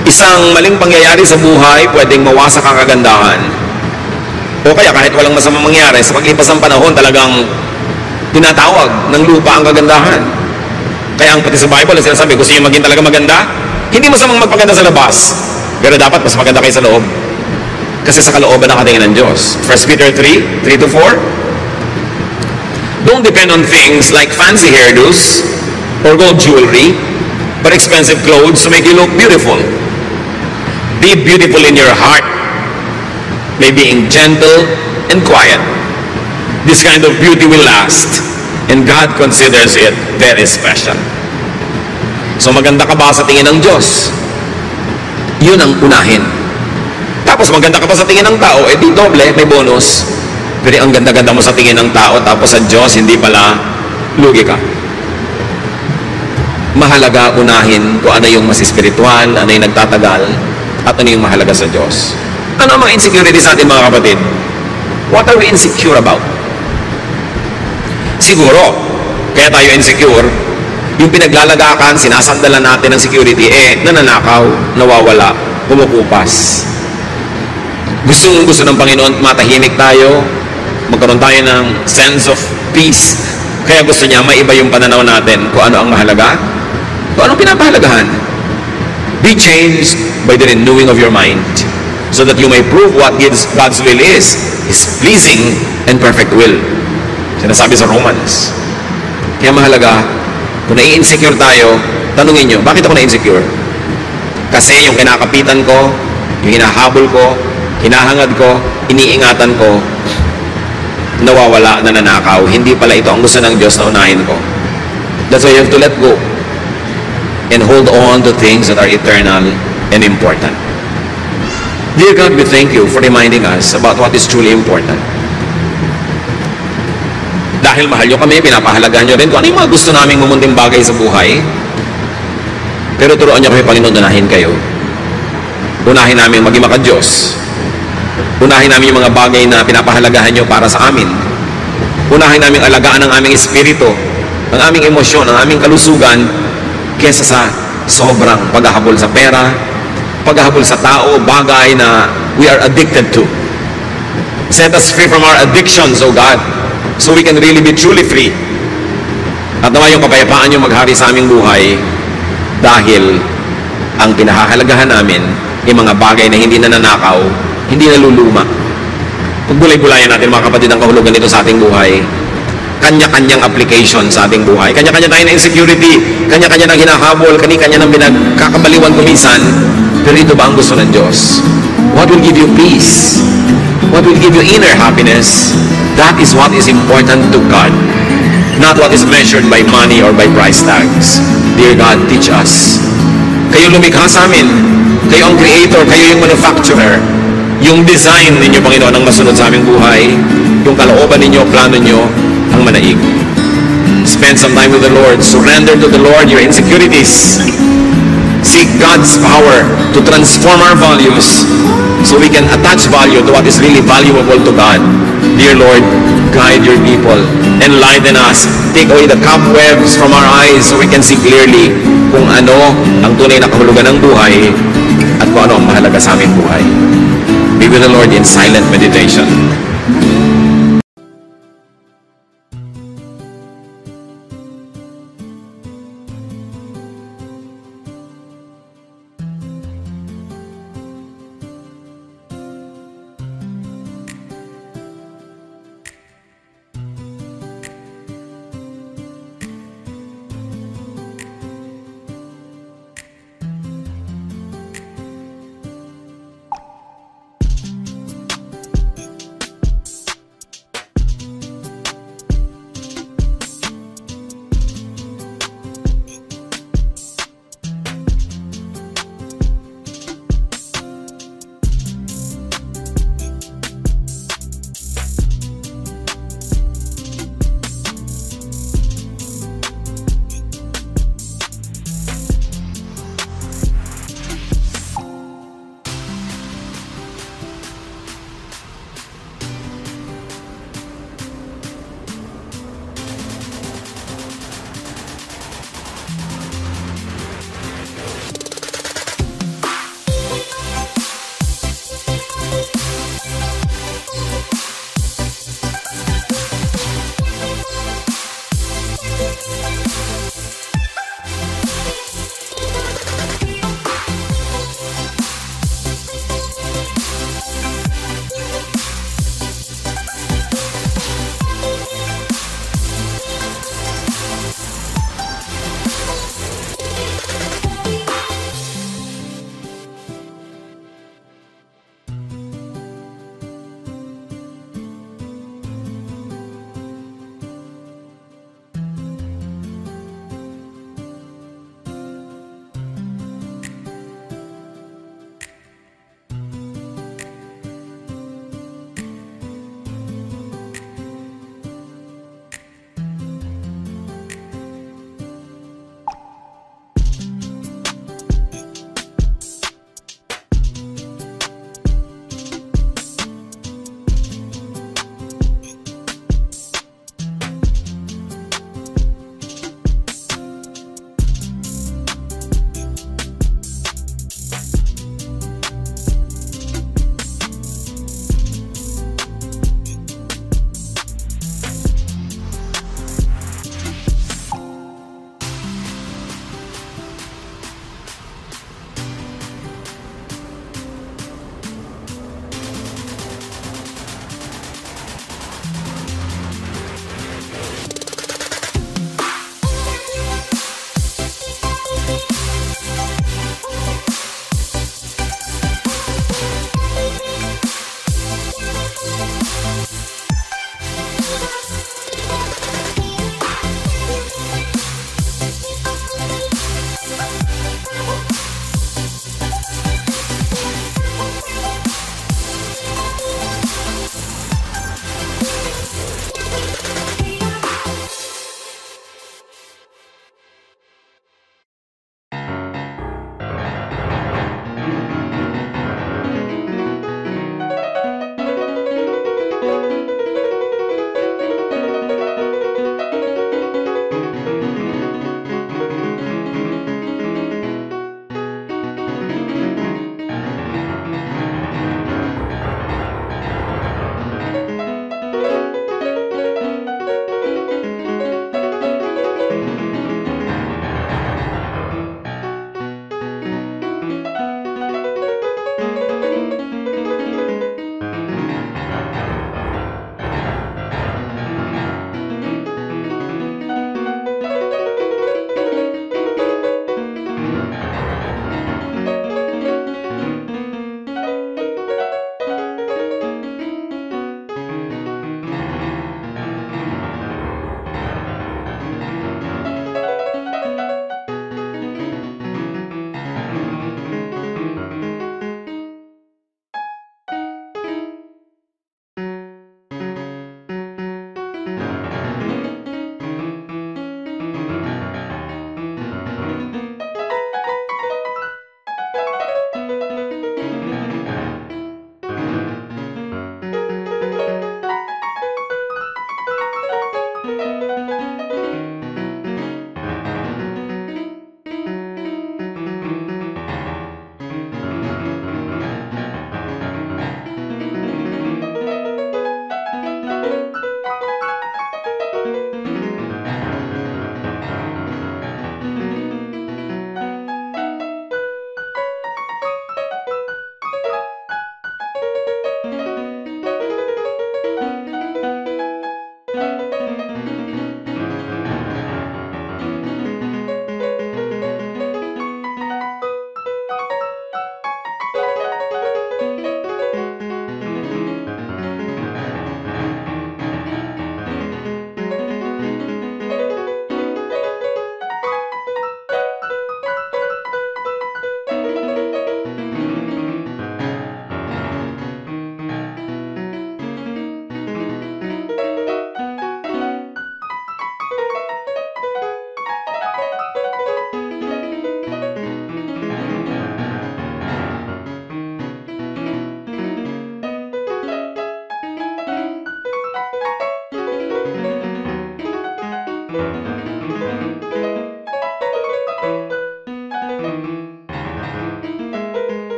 Isang maling pangyayari sa buhay, pwedeng mawasak ang kagandahan. O kaya kahit walang masamang mangyari, sa paglipas ng panahon, talagang tinatawag ng lupa ang kagandahan. Kaya ang pati sa Bible, sinasabi, gusto nyo maging talaga maganda? Hindi masamang magpaganda sa labas, pero dapat mas maganda kayo sa loob. Kasi sa kalooban nakatingin ng Diyos. 1 Peter 3:3-4. Don't depend on things like fancy hairdos or gold jewelry, but expensive clothes to make you look beautiful. Be beautiful in your heart, by being gentle and quiet. This kind of beauty will last, and God considers it very special. So maganda ka ba sa tingin ng Diyos? Yun ang unahin. Tapos maganda ka pa sa tingin ng tao, di doble, may bonus. Pero ang ganda-ganda mo sa tingin ng tao, tapos sa Diyos, hindi pala, lugi ka. Mahalaga unahin kung ano yung mas espiritual, ano yung nagtatagal, at ano yung mahalaga sa Diyos. Ano ang mga insecurities natin, mga kapatid? What are we insecure about? Siguro, kaya tayo insecure, yung pinaglalagakan, sinasandalan natin ng security, nananakaw, nawawala, kumukupas. Gusto ng Panginoon, matahimik tayo, magkaroon tayo ng sense of peace. Kaya gusto niya, maiba yung pananaw natin kung ano ang mahalaga, kung anong pinapahalagahan. Be changed by the renewing of your mind, so that you may prove what God's will is, His pleasing and perfect will. Sinasabi sa Romans. Kaya mahalaga, kung nai-insecure tayo, tanungin nyo, bakit ako na-insecure? Kasi yung kinakapitan ko, yung hinahabol ko, hinahangad ko, iniingatan ko, nawawala, nananakaw. Hindi pala ito ang gusto ng Diyos na unahin ko. That's why you have to let go and hold on to things that are eternal and important. Dear God, we thank you for reminding us about what is truly important. Dahil mahal nyo kami, pinapahalagaan nyo rin kung ano yung mga gusto naming mumunting bagay sa buhay. Pero turuan nyo kami, Panginoon, unahin kayo. Unahin namin maging maka-Diyos. Unahin namin yung mga bagay na pinapahalagahan nyo para sa amin. Unahin namin alagaan ang aming espiritu, ang aming emosyon, ang aming kalusugan, kesa sa sobrang paghahabol sa pera, paghahabol sa tao, bagay na we are addicted to. Set us free from our addictions, O God, so we can really be truly free. At naman yung kapayapaan yung maghari sa aming buhay dahil ang pinahahalagahan namin yung mga bagay na hindi nananakaw, hindi naluluma. Pagbulay-bulayan natin mga kapatid ang kahulugan nito sa ating buhay. Kanya-kanyang application sa ating buhay. Kanya-kanya tayo na insecurity, kanya-kanya ng hinahabol, kanya-kanya ng pinagkakabaliwan kumisan. Pero ito ba ang gusto ng Diyos? What will give you peace? What will give you inner happiness? That is what is important to God. Not what is measured by money or by price tags. Dear God, teach us. Kayo lumikha sa amin. Kayo ang creator, kayo yung manufacturer. Yung design ninyo, Panginoon, ang masunod sa aming buhay. Yung kalooban ninyo, plano nyo, ang manaig. Spend some time with the Lord. Surrender to the Lord your insecurities. Seek God's power to transform our values so we can attach value to what is really valuable to God. Dear Lord, guide your people. Enlighten us. Take away the cobwebs from our eyes so we can see clearly kung ano ang tunay na kahulugan ng buhay at kung ano ang mahalaga sa aming buhay. Be with the Lord in silent meditation.